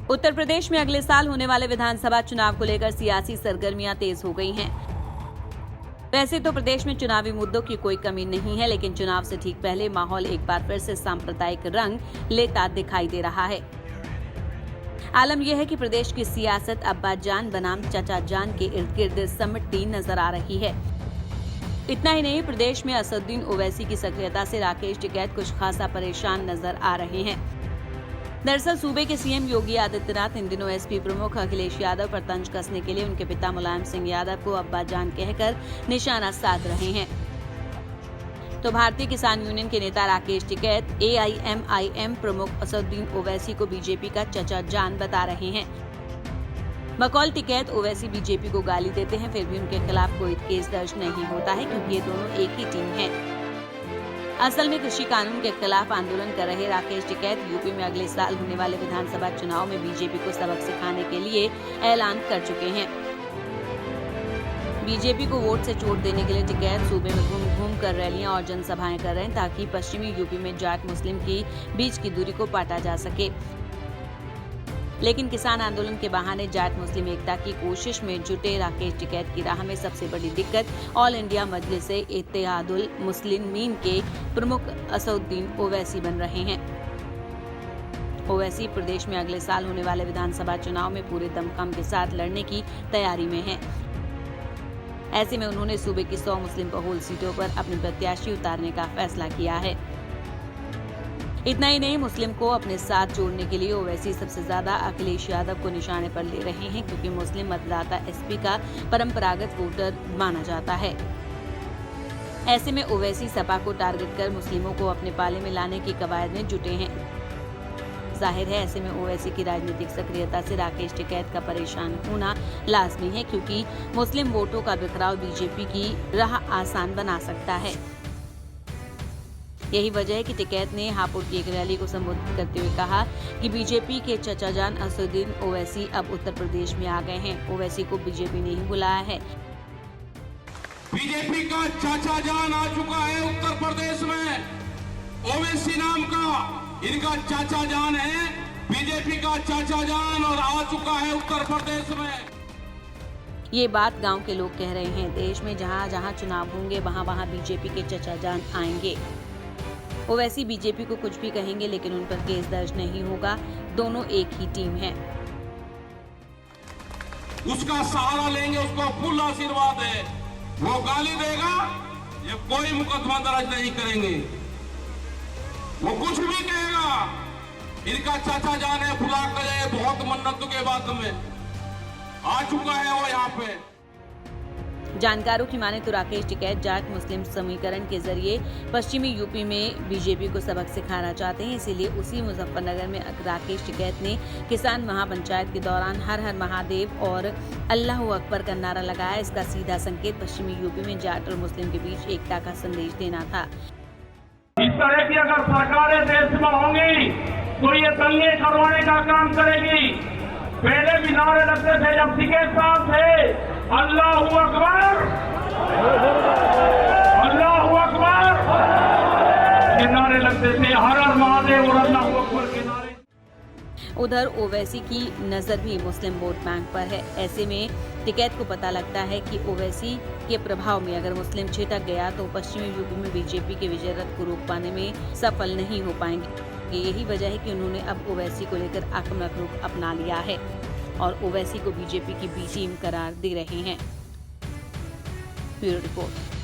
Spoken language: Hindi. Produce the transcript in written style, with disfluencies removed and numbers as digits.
उत्तर प्रदेश में अगले साल होने वाले विधानसभा चुनाव को लेकर सियासी सरगर्मियां तेज हो गई हैं। वैसे तो प्रदेश में चुनावी मुद्दों की कोई कमी नहीं है, लेकिन चुनाव से ठीक पहले माहौल एक बार फिर से सांप्रदायिक रंग लेता दिखाई दे रहा है। आलम यह है कि प्रदेश की सियासत अब्बा जान बनाम चाचा जान के इर्द गिर्द सिमटती नजर आ रही है। इतना ही नहीं, प्रदेश में असदुद्दीन ओवैसी की सक्रियता से राकेश टिकैत कुछ खासा परेशान नजर आ रहे हैं। दरअसल सूबे के सीएम योगी आदित्यनाथ इन दिनों एसपी प्रमुख अखिलेश यादव पर तंज कसने के लिए उनके पिता मुलायम सिंह यादव को अब्बा जान कहकर निशाना साध रहे हैं। तो भारतीय किसान यूनियन के नेता राकेश टिकैत एआईएमआईएम प्रमुख असदुद्दीन ओवैसी को बीजेपी का चचा जान बता रहे हैं। बकौल टिकैत ओवैसी बीजेपी को गाली देते हैं, फिर भी उनके खिलाफ कोई केस दर्ज नहीं होता है, क्योंकि ये दोनों एक ही टीम है। असल में कृषि कानून के खिलाफ आंदोलन कर रहे राकेश टिकैत यूपी में अगले साल होने वाले विधानसभा चुनाव में बीजेपी को सबक सिखाने के लिए ऐलान कर चुके हैं। बीजेपी को वोट से चोट देने के लिए टिकैत सूबे में घूम कर रैलियां और जनसभाएं कर रहे हैं, ताकि पश्चिमी यूपी में जाट मुस्लिम की बीच की दूरी को पाटा जा सके। लेकिन किसान आंदोलन के बहाने जाट मुस्लिम एकता की कोशिश में जुटे राकेश टिकैत की राह में सबसे बड़ी दिक्कत ऑल इंडिया मजलिस-ए-इत्तेहादुल मुस्लिमीन के प्रमुख असदुद्दीन ओवैसी बन रहे हैं। ओवैसी प्रदेश में अगले साल होने वाले विधानसभा चुनाव में पूरे दमखम के साथ लड़ने की तैयारी में हैं। ऐसे में उन्होंने सूबे की 100 मुस्लिम बहुल सीटों पर अपने प्रत्याशी उतारने का फैसला किया है। इतना ही नहीं, मुस्लिम को अपने साथ जोड़ने के लिए ओवैसी सबसे ज्यादा अखिलेश यादव को निशाने पर ले रहे हैं, क्योंकि मुस्लिम मतदाता एसपी का परंपरागत वोटर माना जाता है। ऐसे में ओवैसी सपा को टारगेट कर मुस्लिमों को अपने पाले में लाने की कवायद में जुटे हैं। जाहिर है, ऐसे में ओवैसी की राजनीतिक सक्रियता से राकेश टिकैत का परेशान होना लाजमी है, क्योंकि मुस्लिम वोटों का बिखराव बीजेपी की राह आसान बना सकता है। यही वजह है कि टिकैत ने हापुड़ की एक रैली को संबोधित करते हुए कहा कि बीजेपी के चचा जान असदुद्दीन ओवैसी अब उत्तर प्रदेश में आ गए हैं। ओवैसी को बीजेपी ने ही बुलाया है। बीजेपी का चाचा जान आ चुका है उत्तर प्रदेश में। ओवैसी नाम का इनका चाचा जान है, बीजेपी का चाचा जान, और आ चुका है उत्तर प्रदेश में। ये बात गांव के लोग कह रहे हैं। देश में जहां जहां चुनाव होंगे वहां बीजेपी के चचा जान आएंगे। ओवैसी बीजेपी को कुछ भी कहेंगे, लेकिन उन पर केस दर्ज नहीं होगा। दोनों एक ही टीम है। उसका सहारा लेंगे, उसको फुल आशीर्वाद है। वो गाली देगा, ये कोई मुकदमा दर्ज नहीं करेंगे। वो कुछ भी कहेगा, इनका चाचा जान है, बुला कर बहुत मन्नतों के बाद में आ चुका है वो यहाँ पे। जानकारों की माने तो राकेश टिकैत जाट मुस्लिम समीकरण के जरिए पश्चिमी यूपी में बीजेपी को सबक सिखाना चाहते हैं। इसीलिए उसी मुजफ्फरनगर में राकेश टिकैत ने किसान महापंचायत के दौरान हर हर महादेव और अल्लाह अकबर का नारा लगाया। इसका सीधा संकेत पश्चिमी यूपी में जाट और मुस्लिम के बीच एकता का संदेश देना था। इस तरह की अगर सरकारें देश में होंगी तो ये दंगे करवाने का काम करेगी। पहले भी नारे लगते थे जब टिकैत साहब थे, अल्लाह अकबर, अल्लाह अकबर के नारे लगते थे, हर हर महादेव और अल्लाह अकबर के नारे। उधर ओवैसी की नजर भी मुस्लिम वोट बैंक पर है। ऐसे में टिकैत को पता लगता है कि ओवैसी के प्रभाव में अगर मुस्लिम छिटक गया तो पश्चिमी यूपी में बीजेपी के विजय रथ को रोक पाने में सफल नहीं हो पाएंगे। यही वजह है कि उन्होंने अब ओवैसी को लेकर आक्रामक रुख अपना लिया है और ओवैसी को बीजेपी की बी टीम करार दे रहे हैं। Bureau report.